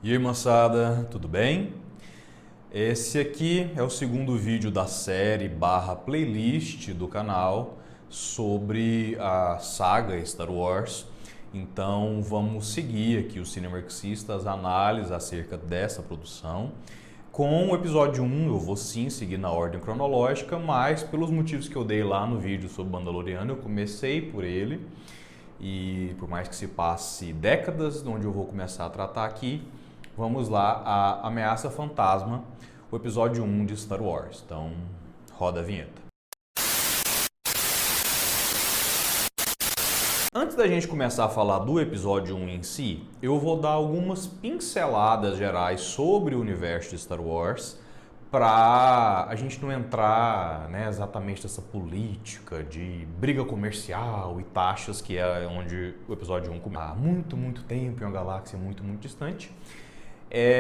E aí, moçada, tudo bem? Esse aqui é o segundo vídeo da série barra playlist do canal sobre a saga Star Wars. Então vamos seguir aqui os cinemarxistas, análises acerca dessa produção. Com o episódio 1 eu vou sim seguir na ordem cronológica, mas pelos motivos que eu dei lá no vídeo sobre Mandaloriano, eu comecei por ele. E por mais que se passe décadas, onde eu vou começar a tratar aqui, vamos lá, a Ameaça Fantasma, o episódio 1 de Star Wars. Então, roda a vinheta. Antes da gente começar a falar do episódio 1 em si, eu vou dar algumas pinceladas gerais sobre o universo de Star Wars, para a gente não entrar, né, exatamente nessa política de briga comercial e taxas, que é onde o episódio 1 começa. Há muito tempo em uma galáxia muito distante.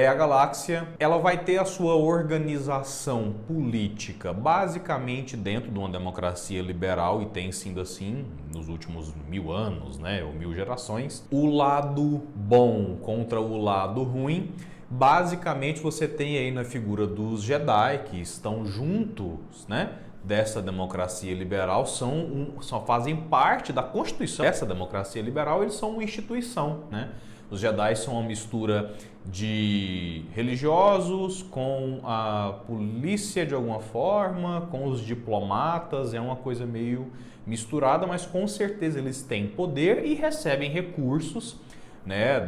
A galáxia, ela vai ter a sua organização política basicamente dentro de uma democracia liberal, e tem sido assim nos últimos 1000 anos, né, ou 1000 gerações. O lado bom contra o lado ruim, basicamente você tem aí na figura dos Jedi, que estão juntos, né, dessa democracia liberal, só fazem parte da constituição dessa democracia liberal. Eles são uma instituição, né? Os Jedi são uma mistura de religiosos com a polícia de alguma forma, com os diplomatas, é uma coisa meio misturada, mas com certeza eles têm poder e recebem recursos, né,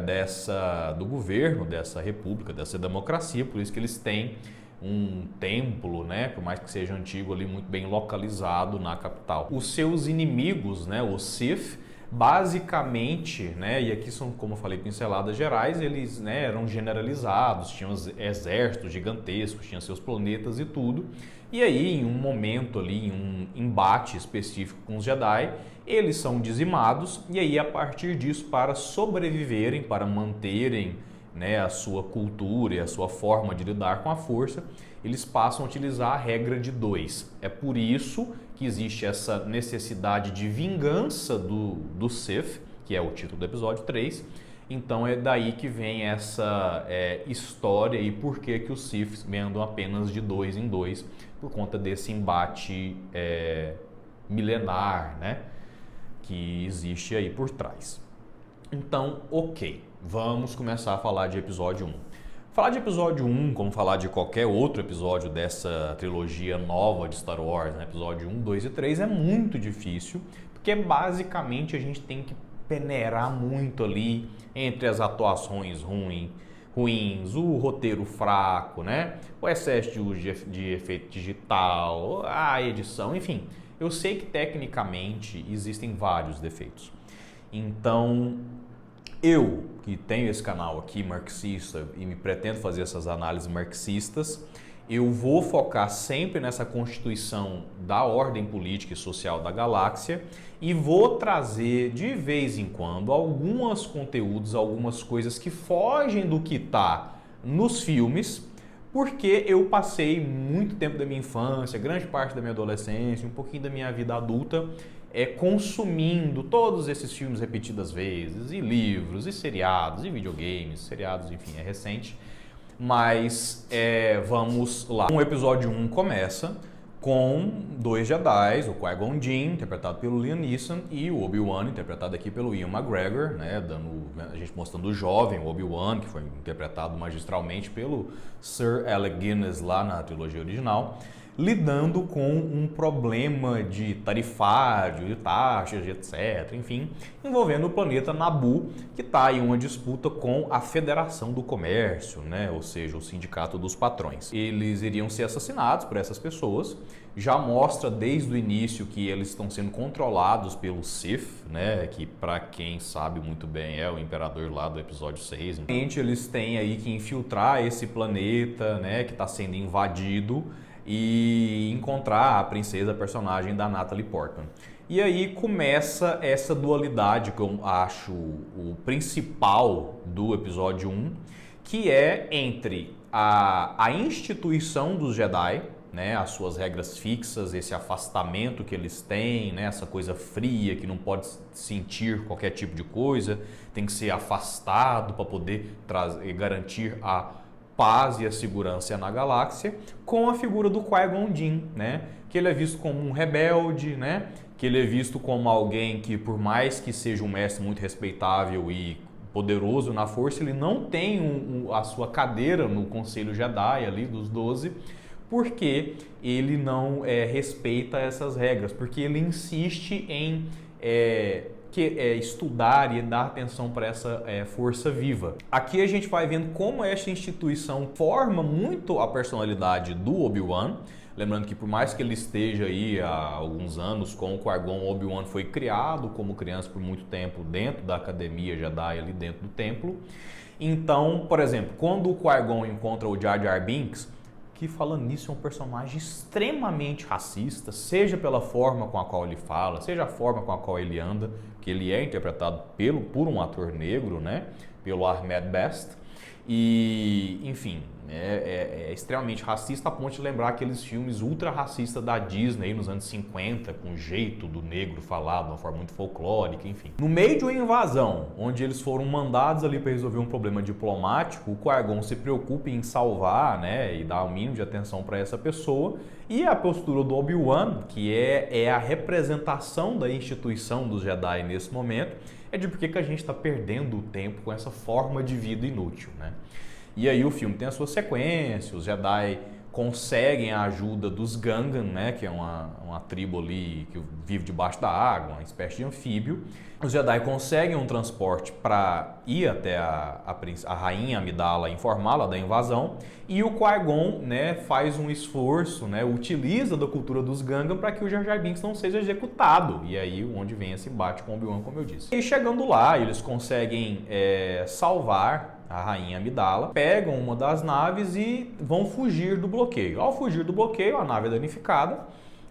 do governo, dessa república, dessa democracia. Por isso que eles têm um templo, né, por mais que seja antigo, ali muito bem localizado na capital. Os seus inimigos, né, os Sith, basicamente, né, e aqui são, como eu falei, pinceladas gerais, eles, né, eram generalizados, tinham exércitos gigantescos, tinham seus planetas e tudo. E aí, em um momento ali, em um embate específico com os Jedi, eles são dizimados, e aí a partir disso, para sobreviverem, para manterem, né, a sua cultura e a sua forma de lidar com a força, eles passam a utilizar a regra de 2. É por isso que existe essa necessidade de vingança do Sith, que é o título do episódio 3. Então é daí que vem essa história e por que os Siths andam apenas de 2 em 2, por conta desse embate milenar, né, que existe aí por trás. Então, ok, vamos começar a falar de episódio 1. Falar de episódio 1, como falar de qualquer outro episódio dessa trilogia nova de Star Wars, né? Episódio 1, 2 e 3, é muito difícil, porque basicamente a gente tem que peneirar muito ali entre as atuações ruins, o roteiro fraco, né? O excesso de uso de efeito digital, a edição, enfim. Eu sei que tecnicamente existem vários defeitos. Então, eu que tenho esse canal aqui marxista e me pretendo fazer essas análises marxistas, eu vou focar sempre nessa constituição da ordem política e social da galáxia e vou trazer de vez em quando alguns conteúdos, algumas coisas que fogem do que está nos filmes, porque eu passei muito tempo da minha infância, grande parte da minha adolescência, um pouquinho da minha vida adulta, consumindo todos esses filmes repetidas vezes, e livros, e seriados, e videogames, seriados, enfim, é recente. Mas vamos lá. O episódio 1 começa com dois Jedi, o Qui-Gon Jinn, interpretado pelo Liam Neeson, e o Obi-Wan, interpretado aqui pelo Ian McGregor, né, a gente mostrando o jovem Obi-Wan, que foi interpretado magistralmente pelo Sir Alec Guinness lá na trilogia original, lidando com um problema de tarifário, de taxas, etc., enfim, envolvendo o planeta Naboo, que está em uma disputa com a Federação do Comércio, né? Ou seja, o Sindicato dos Patrões. Eles iriam ser assassinados por essas pessoas. Já mostra desde o início que eles estão sendo controlados pelo Sith, né? Que, para quem sabe muito bem, é o imperador lá do episódio 6. Eles têm aí que infiltrar esse planeta, né, que está sendo invadido, e encontrar a princesa, a personagem da Natalie Portman. E aí começa essa dualidade que eu acho o principal do episódio 1, que é entre a instituição dos Jedi, né, as suas regras fixas, esse afastamento que eles têm, né, essa coisa fria que não pode sentir qualquer tipo de coisa, tem que ser afastado para poder garantir a paz e a segurança na galáxia, com a figura do Qui-Gon Jinn, né, que ele é visto como um rebelde, né, que ele é visto como alguém que, por mais que seja um mestre muito respeitável e poderoso na força, ele não tem a sua cadeira no Conselho Jedi ali dos 12, porque ele não respeita essas regras, porque ele insiste em estudar e dar atenção para essa força viva. Aqui a gente vai vendo como esta instituição forma muito a personalidade do Obi-Wan. Lembrando que por mais que ele esteja aí há alguns anos com o Qui-Gon, o Obi-Wan foi criado como criança por muito tempo dentro da Academia Jedi, ali dentro do templo. Então, por exemplo, quando o Qui-Gon encontra o Jar Jar Binks, que falando nisso é um personagem extremamente racista, seja pela forma com a qual ele fala, seja a forma com a qual ele anda, que ele é interpretado por um ator negro, né? Pelo Ahmed Best. E, enfim, é extremamente racista a ponto de lembrar aqueles filmes ultra racistas da Disney nos anos 50, com o jeito do negro falado de uma forma muito folclórica, enfim. No meio de uma invasão, onde eles foram mandados ali para resolver um problema diplomático, o Qui-Gon se preocupa em salvar, né, e dar o mínimo de atenção para essa pessoa, e a postura do Obi-Wan, que é a representação da instituição dos Jedi nesse momento, é de por que a gente está perdendo o tempo com essa forma de vida inútil, né? E aí o filme tem a sua sequência, os Jedi conseguem a ajuda dos Gungan, né, que é uma tribo ali que vive debaixo da água, uma espécie de anfíbio. Os Jedi conseguem um transporte para ir até a rainha Amidala, informá-la da invasão, e o Qui-Gon, né, faz um esforço, né, utiliza da cultura dos Gungan para que o Jar Jar Binks não seja executado. E aí onde vem esse embate com o Obi-Wan, como eu disse. E chegando lá, eles conseguem salvar a rainha Amidala, pegam uma das naves e vão fugir do bloqueio. Ao fugir do bloqueio, a nave é danificada,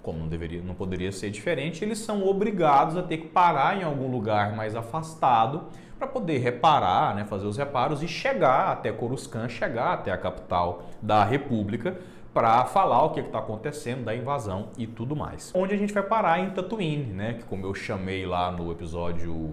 como não poderia ser diferente, eles são obrigados a ter que parar em algum lugar mais afastado para poder reparar, né, fazer os reparos e chegar até Coruscant, chegar até a capital da República, para falar o que está acontecendo, da invasão e tudo mais. Onde a gente vai parar em Tatooine, né, que como eu chamei lá no episódio...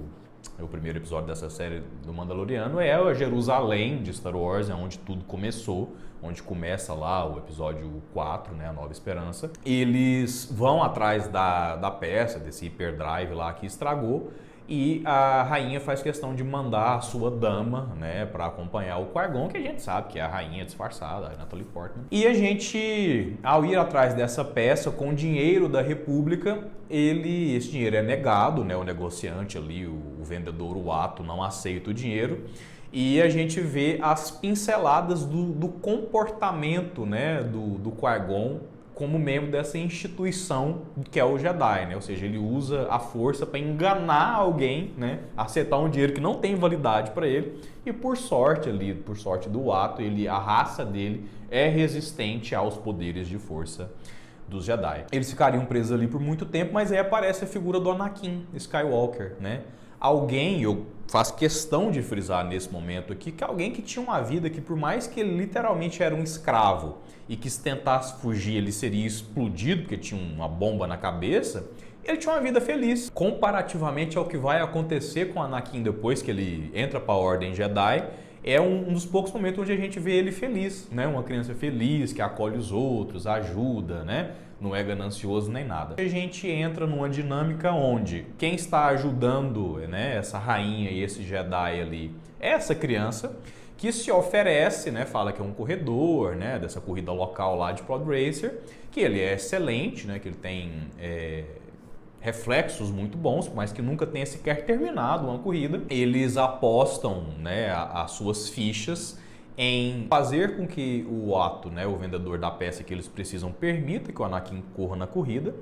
O primeiro episódio dessa série do Mandaloriano é a Jerusalém de Star Wars, é onde tudo começou, onde começa lá o episódio 4, né, a Nova Esperança. Eles vão atrás da peça, desse hyperdrive lá que estragou, e a rainha faz questão de mandar a sua dama, né, para acompanhar o Qui-Gon, que a gente sabe que é a rainha disfarçada, a Natalie Portman. E a gente, ao ir atrás dessa peça com dinheiro da República, esse dinheiro é negado, né, o negociante ali, o vendedor, o ato, não aceita o dinheiro. E a gente vê as pinceladas do comportamento, né, do Qui-Gon como membro dessa instituição que é o Jedi, né? Ou seja, ele usa a força para enganar alguém, né? Aceitar um dinheiro que não tem validade para ele, e por sorte do ato, a raça dele é resistente aos poderes de força dos Jedi. Eles ficariam presos ali por muito tempo, mas aí aparece a figura do Anakin Skywalker, né? Alguém, eu faço questão de frisar nesse momento aqui, que alguém que tinha uma vida que, por mais que ele literalmente era um escravo e que se tentasse fugir ele seria explodido porque tinha uma bomba na cabeça, ele tinha uma vida feliz. Comparativamente ao que vai acontecer com Anakin depois que ele entra para a Ordem Jedi, é um dos poucos momentos onde a gente vê ele feliz, né? Uma criança feliz, que acolhe os outros, ajuda, né? Não é ganancioso nem nada. A gente entra numa dinâmica onde quem está ajudando, né, essa rainha e esse Jedi ali é essa criança que se oferece, né, fala que é um corredor, né, dessa corrida local lá de Pod Racer, que ele é excelente, né, que ele tem reflexos muito bons, mas que nunca tenha sequer terminado uma corrida. Eles apostam, né, as suas fichas em fazer com que o ato, né, o vendedor da peça que eles precisam, permita que o Anakin corra na corrida.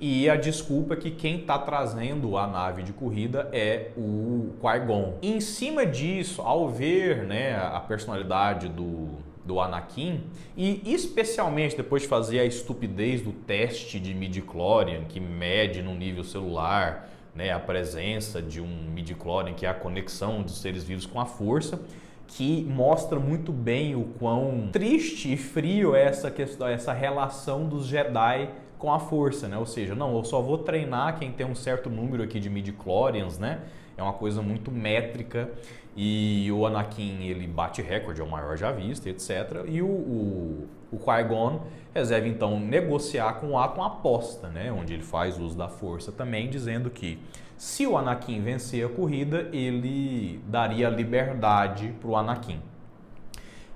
E a desculpa é que quem está trazendo a nave de corrida é o Qui-Gon. Em cima disso, ao ver, né, a personalidade do Anakin, e especialmente depois de fazer a estupidez do teste de midi-chlorian, que mede no nível celular, né, a presença de um midi-chlorian, que é a conexão dos seres vivos com a força, que mostra muito bem o quão triste e frio é essa questão, essa relação dos Jedi com a força, né? Ou seja, não, eu só vou treinar quem tem um certo número aqui de midi-chlorians, né? É uma coisa muito métrica e o Anakin, ele bate recorde, é o maior já visto, etc. E o Qui-Gon resolve então negociar com o Ato uma aposta, né? Onde ele faz uso da força também, dizendo que se o Anakin vencer a corrida, ele daria liberdade para o Anakin.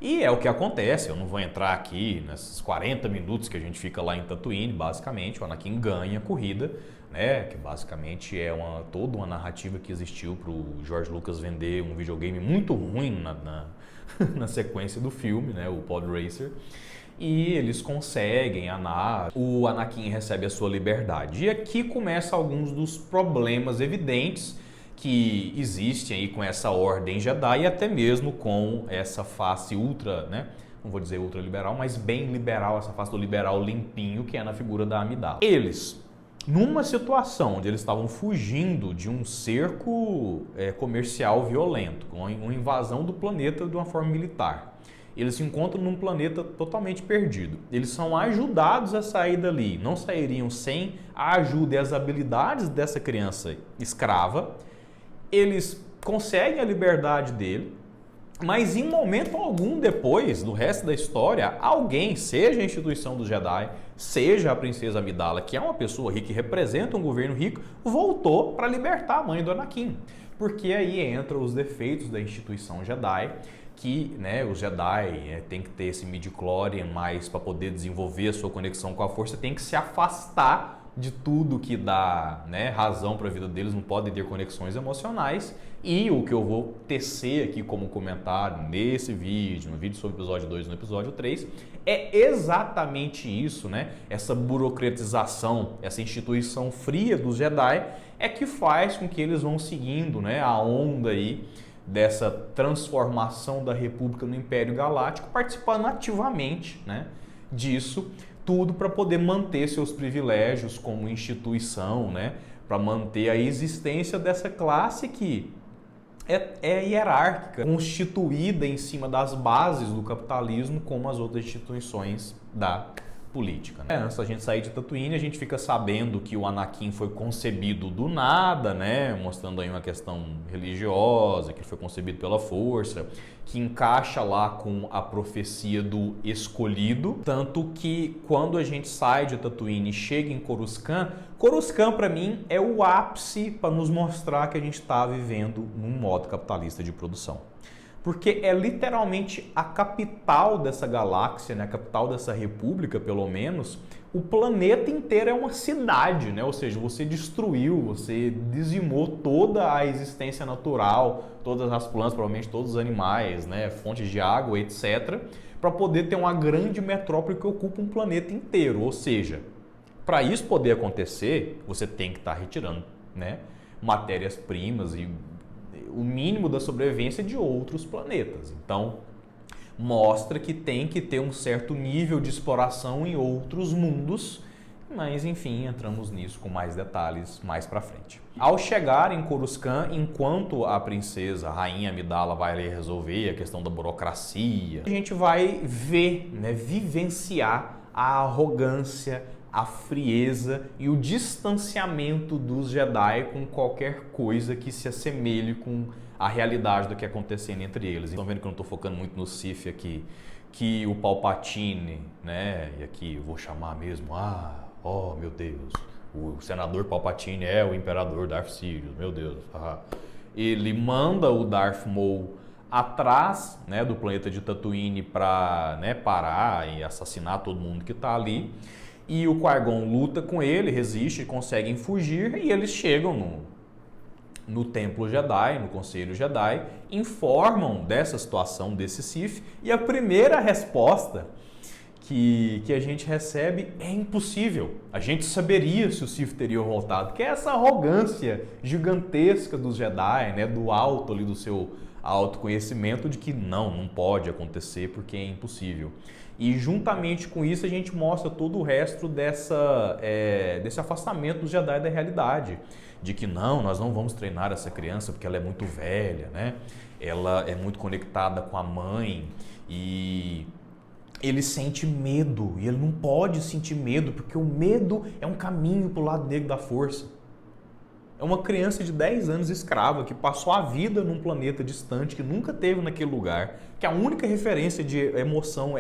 E é o que acontece, eu não vou entrar aqui nesses 40 minutos que a gente fica lá em Tatooine, basicamente, o Anakin ganha a corrida, né, que basicamente é toda uma narrativa que existiu para o George Lucas vender um videogame muito ruim na sequência do filme, né, o Pod Racer, e eles conseguem a nave, o Anakin recebe a sua liberdade. E aqui começam alguns dos problemas evidentes que existem aí com essa ordem Jedi e até mesmo com essa face ultra, né? Não vou dizer ultra liberal, mas bem liberal, essa face do liberal limpinho que é na figura da Amidala. Eles, numa situação onde eles estavam fugindo de um cerco comercial violento, com uma invasão do planeta de uma forma militar, eles se encontram num planeta totalmente perdido. Eles são ajudados a sair dali, não sairiam sem a ajuda e as habilidades dessa criança escrava. Eles conseguem a liberdade dele, mas em momento algum depois, do resto da história, alguém, seja a instituição dos Jedi, seja a princesa Amidala, que é uma pessoa rica e representa um governo rico, voltou para libertar a mãe do Anakin. Porque aí entram os defeitos da instituição Jedi, que, né, os Jedi tem que ter esse midi-chlorian, mas para poder desenvolver a sua conexão com a força tem que se afastar de tudo que dá, né, razão para a vida deles, não podem ter conexões emocionais. E o que eu vou tecer aqui como comentário nesse vídeo, no vídeo sobre o episódio 2 e no episódio 3, é exatamente isso, né? Essa burocratização, essa instituição fria dos Jedi é que faz com que eles vão seguindo, né, a onda aí dessa transformação da República no Império Galáctico, participando ativamente, né, disso, tudo para poder manter seus privilégios como instituição, né, para manter a existência dessa classe que é hierárquica, constituída em cima das bases do capitalismo, como as outras instituições da política, né? Antes da gente sair de Tatooine, a gente fica sabendo que o Anakin foi concebido do nada, né? Mostrando aí uma questão religiosa, que ele foi concebido pela força, que encaixa lá com a profecia do escolhido, tanto que quando a gente sai de Tatooine e chega em Coruscant, Coruscant para mim é o ápice para nos mostrar que a gente está vivendo num modo capitalista de produção. Porque é literalmente a capital dessa galáxia, né? A capital dessa república, pelo menos. O planeta inteiro é uma cidade, né? Ou seja, você destruiu, você dizimou toda a existência natural, todas as plantas, provavelmente todos os animais, né? Fontes de água, etc., para poder ter uma grande metrópole que ocupa um planeta inteiro. Ou seja, para isso poder acontecer, você tem que estar retirando, né, matérias-primas e o mínimo da sobrevivência de outros planetas. Então, mostra que tem que ter um certo nível de exploração em outros mundos, mas enfim, entramos nisso com mais detalhes mais pra frente. Ao chegar em Coruscant, enquanto a princesa, a rainha Amidala vai ali resolver a questão da burocracia, a gente vai ver, né, vivenciar a arrogância, a frieza e o distanciamento dos Jedi com qualquer coisa que se assemelhe com a realidade do que é acontecendo entre eles. Estão vendo que eu não estou focando muito no Sith aqui, que o Palpatine, né, e aqui eu vou chamar mesmo, oh meu Deus, o senador Palpatine é o imperador Darth Sidious, meu Deus, ele manda o Darth Maul atrás, né, do planeta de Tatooine para, né, parar e assassinar todo mundo que está ali. E o Qui-Gon luta com ele, resiste, conseguem fugir e eles chegam no Templo Jedi, no Conselho Jedi, informam dessa situação desse Sith e a primeira resposta que a gente recebe é impossível. A gente saberia se o Sith teria voltado, que é essa arrogância gigantesca dos Jedi, né, do alto ali do seu autoconhecimento de que não pode acontecer porque é impossível. E juntamente com isso a gente mostra todo o resto desse afastamento dos Jedi da realidade. De que nós não vamos treinar essa criança porque ela é muito velha, né? ela é muito conectada com a mãe e ele sente medo e ele não pode sentir medo porque o medo é um caminho para o lado negro da força. É uma criança de 10 anos escrava que passou a vida num planeta distante, que nunca teve naquele lugar, que a única referência de emoção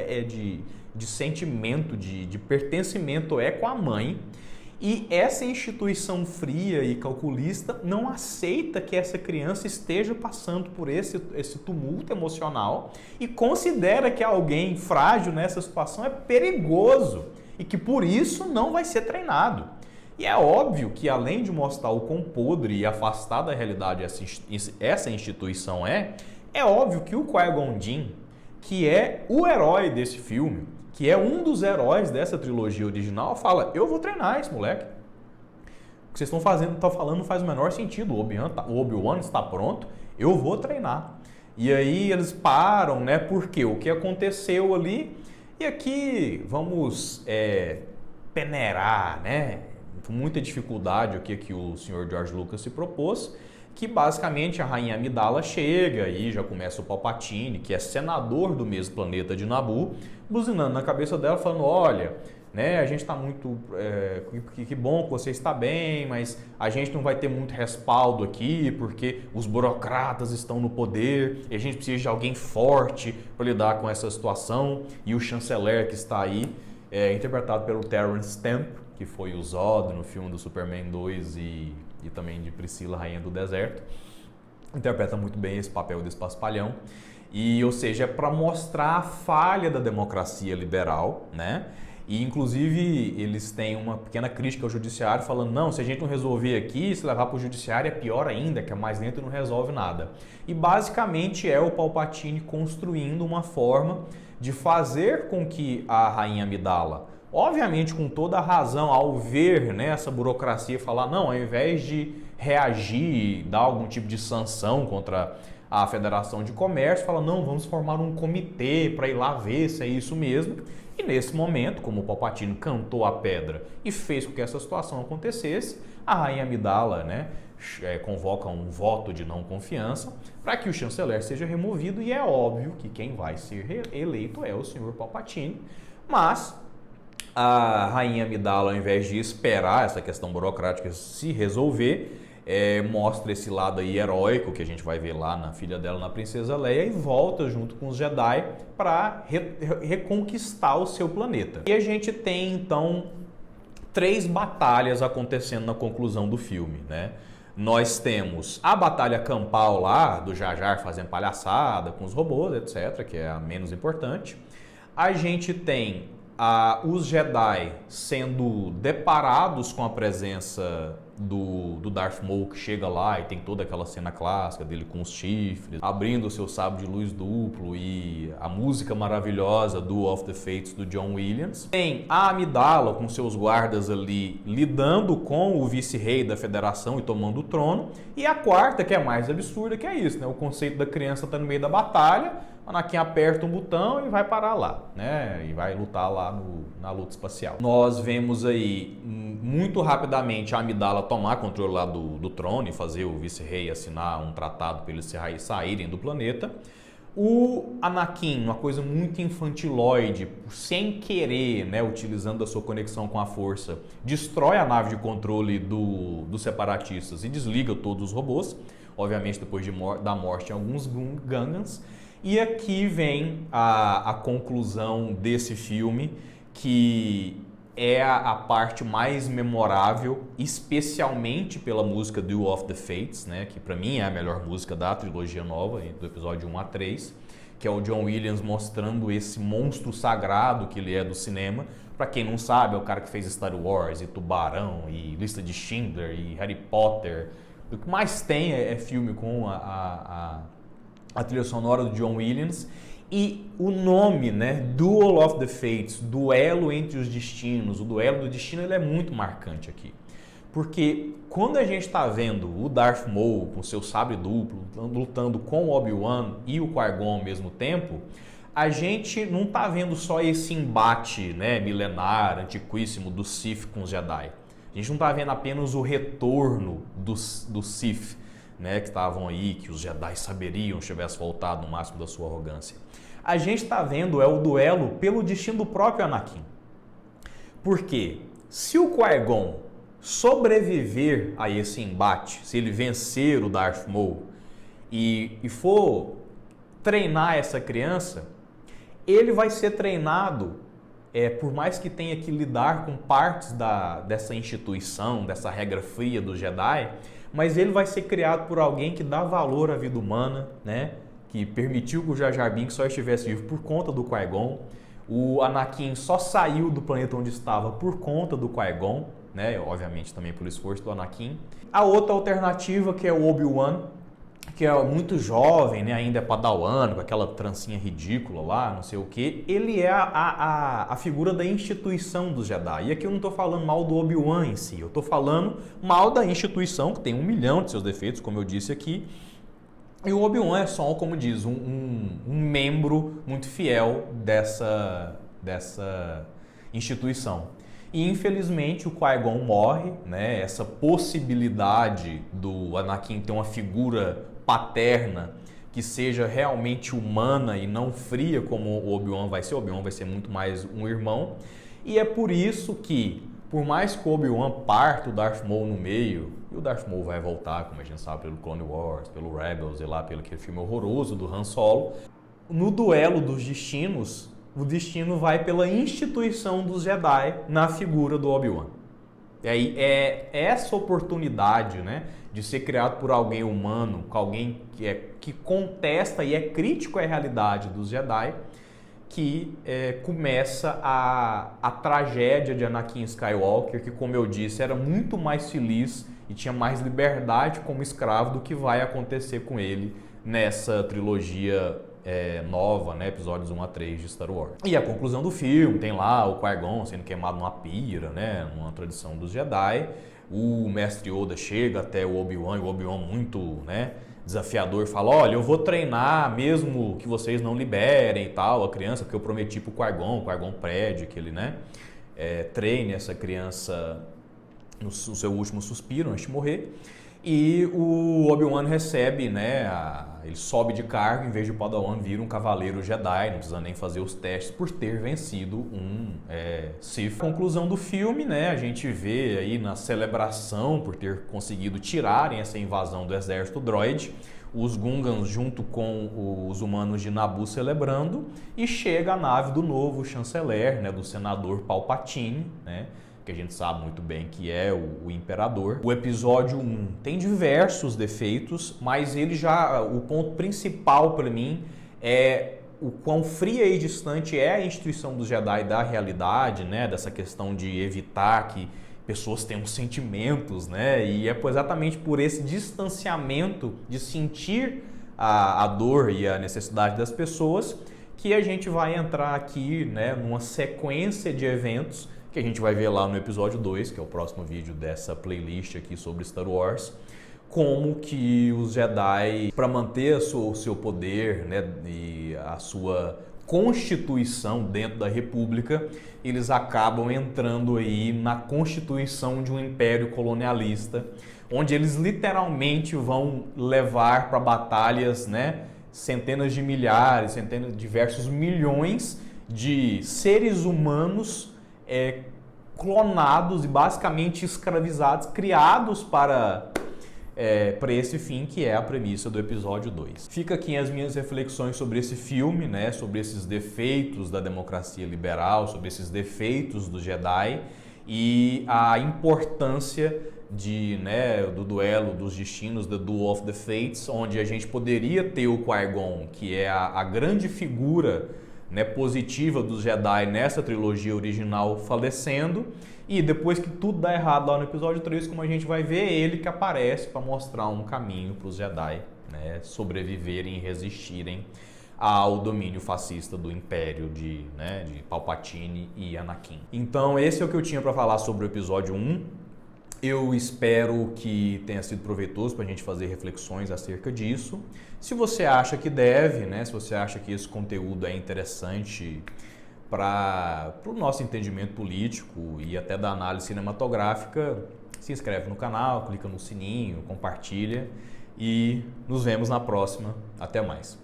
de sentimento, de pertencimento é com a mãe. E essa instituição fria e calculista não aceita que essa criança esteja passando por esse tumulto emocional e considera que alguém frágil nessa situação é perigoso e que por isso não vai ser treinado. E é óbvio que além de mostrar o quão podre e afastada da realidade essa instituição é óbvio que o Qui-Gon Jinn, que é o herói desse filme, que é um dos heróis dessa trilogia original, fala, eu vou treinar esse moleque. O que vocês estão falando não faz o menor sentido. O Obi-Wan está pronto, eu vou treinar. E aí eles param, né? Porque o que aconteceu ali, e aqui vamos peneirar, né? Com muita dificuldade o que o senhor George Lucas se propôs, que basicamente a rainha Amidala chega e já começa o Palpatine, que é senador do mesmo planeta de Naboo, buzinando na cabeça dela, falando, olha, né, a gente está muito, que bom que você está bem, mas a gente não vai ter muito respaldo aqui, porque os burocratas estão no poder, e a gente precisa de alguém forte para lidar com essa situação, e o chanceler que está aí, interpretado pelo Terence Stamp, que foi o Zod no filme do Superman 2 e também de Priscila, Rainha do Deserto, interpreta muito bem esse papel desse paspalhão. E, ou seja, é para mostrar a falha da democracia liberal, né? E, inclusive, eles têm uma pequena crítica ao judiciário, falando, não, se a gente não resolver aqui, se levar para o judiciário é pior ainda, que é mais lento e não resolve nada. E, basicamente, é o Palpatine construindo uma forma de fazer com que a Rainha Amidala, obviamente com toda a razão, ao ver, né, essa burocracia, falar, não, ao invés de reagir, dar algum tipo de sanção contra a Federação de Comércio, fala, não, vamos formar um comitê para ir lá ver se é isso mesmo. E nesse momento, como o Palpatine cantou a pedra e fez com que essa situação acontecesse, a Rainha Amidala, né, convoca um voto de não confiança para que o chanceler seja removido, e é óbvio que quem vai ser eleito é o senhor Palpatine, mas a Rainha Amidala, ao invés de esperar essa questão burocrática se resolver, mostra esse lado aí heróico que a gente vai ver lá na filha dela, na Princesa Leia, e volta junto com os Jedi para reconquistar o seu planeta. E a gente tem, então, 3 batalhas acontecendo na conclusão do filme, né? Nós temos a batalha campal lá, do Jar Jar fazendo palhaçada com os robôs, etc., que é a menos importante. A gente tem os Jedi sendo deparados com a presença do Darth Maul, que chega lá e tem toda aquela cena clássica dele com os chifres, abrindo o seu sabre de luz duplo, e a música maravilhosa do Of the Fates do John Williams. Tem a Amidala com seus guardas ali lidando com o vice-rei da Federação e tomando o trono. E a quarta, que é mais absurda, que é isso, né? O conceito da criança tá no meio da batalha, Anakin aperta um botão e vai parar lá, né? E vai lutar lá na luta espacial. Nós vemos aí muito rapidamente a Amidala tomar controle lá do trono e fazer o vice-rei assinar um tratado para eles saírem do planeta. O Anakin, uma coisa muito infantiloide, sem querer, né, utilizando a sua conexão com a força, destrói a nave de controle dos separatistas e desliga todos os robôs, obviamente depois da morte de alguns Gungans. E aqui vem a conclusão desse filme, que é a parte mais memorável, especialmente pela música do Of the Fates, né, que para mim é a melhor música da trilogia nova, do episódio 1 a 3, que é o John Williams mostrando esse monstro sagrado que ele é do cinema. Para quem não sabe, é o cara que fez Star Wars e Tubarão e Lista de Schindler e Harry Potter. O que mais tem é filme com a trilha sonora do John Williams. E o nome, né, Duel of the Fates, duelo entre os destinos, o duelo do destino, ele é muito marcante aqui. Porque quando a gente está vendo o Darth Maul com seu sabre duplo, lutando com o Obi-Wan e o Qui-Gon ao mesmo tempo, a gente não está vendo só esse embate, né, milenar, antiquíssimo do Sith com os Jedi. A gente não está vendo apenas o retorno do Sith, né, que estavam aí, que os Jedi saberiam se tivesse voltado no máximo da sua arrogância. A gente está vendo o duelo pelo destino do próprio Anakin. Por quê? Se o Qui-Gon sobreviver a esse embate, se ele vencer o Darth Maul e for treinar essa criança, ele vai ser treinado, por mais que tenha que lidar com partes dessa instituição, dessa regra fria do Jedi, mas ele vai ser criado por alguém que dá valor à vida humana, né? Que permitiu que o Jar Jar Binks só estivesse vivo por conta do Qui-Gon. O Anakin só saiu do planeta onde estava por conta do Qui-Gon, né? Obviamente também pelo esforço do Anakin. A outra alternativa, que é o Obi-Wan, que é muito jovem, né? Ainda é padawan, com aquela trancinha ridícula lá, não sei o que. Ele é a figura da instituição dos Jedi. E aqui eu não estou falando mal do Obi-Wan em si, eu estou falando mal da instituição, que tem 1 milhão de seus defeitos, como eu disse aqui. E o Obi-Wan é só, como diz, um membro muito fiel dessa instituição. E infelizmente o Qui-Gon morre, né? Essa possibilidade do Anakin ter uma figura paterna que seja realmente humana e não fria como o Obi-Wan vai ser. O Obi-Wan vai ser muito mais um irmão. E é por isso que, por mais que o Obi-Wan parta o Darth Maul no meio, e o Darth Maul vai voltar, como a gente sabe, pelo Clone Wars, pelo Rebels e lá pelo aquele filme horroroso do Han Solo, no duelo dos destinos, o destino vai pela instituição dos Jedi na figura do Obi-Wan. E aí é essa oportunidade, né, de ser criado por alguém humano, com alguém que contesta e é crítico à realidade dos Jedi, que começa a tragédia de Anakin Skywalker, que, como eu disse, era muito mais feliz e tinha mais liberdade como escravo do que vai acontecer com ele nessa trilogia nova, né, episódios 1 a 3 de Star Wars. E a conclusão do filme, tem lá o Qui-Gon sendo queimado numa pira, né, numa tradição dos Jedi. O mestre Yoda chega até o Obi-Wan, e o Obi-Wan muito, né, desafiador, fala: olha, eu vou treinar mesmo que vocês não liberem e tal a criança, porque eu prometi pro Qui-Gon. O Qui-Gon pede que ele, né, treine essa criança no seu último suspiro antes de morrer. E o Obi-Wan recebe, né, ele sobe de cargo, em vez de o Padawan vira um cavaleiro Jedi, não precisa nem fazer os testes por ter vencido um Sith. Conclusão do filme, né, a gente vê aí na celebração por ter conseguido tirarem essa invasão do exército droid, os Gungans junto com os humanos de Naboo celebrando, e chega a nave do novo chanceler, né, do senador Palpatine, né, que a gente sabe muito bem que é o Imperador. O episódio 1 tem diversos defeitos, mas o ponto principal para mim é o quão fria e distante é a instituição dos Jedi da realidade, né? Dessa questão de evitar que pessoas tenham sentimentos, né? E é exatamente por esse distanciamento de sentir a dor e a necessidade das pessoas que a gente vai entrar aqui, né, numa sequência de eventos que a gente vai ver lá no episódio 2, que é o próximo vídeo dessa playlist aqui sobre Star Wars, como que os Jedi, para manter o seu poder, né, e a sua constituição dentro da República, eles acabam entrando aí na constituição de um império colonialista, onde eles literalmente vão levar para batalhas, né, centenas de milhares, diversos milhões de seres humanos clonados e basicamente escravizados, criados para esse fim, que é a premissa do episódio 2. Fica aqui as minhas reflexões sobre esse filme, né, sobre esses defeitos da democracia liberal, sobre esses defeitos do Jedi e a importância do duelo dos destinos, The Duel of the Fates, onde a gente poderia ter o Qui-Gon, que é a grande figura, né, positiva dos Jedi nessa trilogia original, falecendo, e depois que tudo dá errado lá no episódio 3, como a gente vai ver, ele que aparece para mostrar um caminho para os Jedi, né, sobreviverem e resistirem ao domínio fascista do Império de Palpatine e Anakin. Então esse é o que eu tinha para falar sobre o episódio 1. Eu espero que tenha sido proveitoso para a gente fazer reflexões acerca disso. Se você acha que deve, né, se você acha que esse conteúdo é interessante para o nosso entendimento político e até da análise cinematográfica, se inscreve no canal, clica no sininho, compartilha e nos vemos na próxima. Até mais.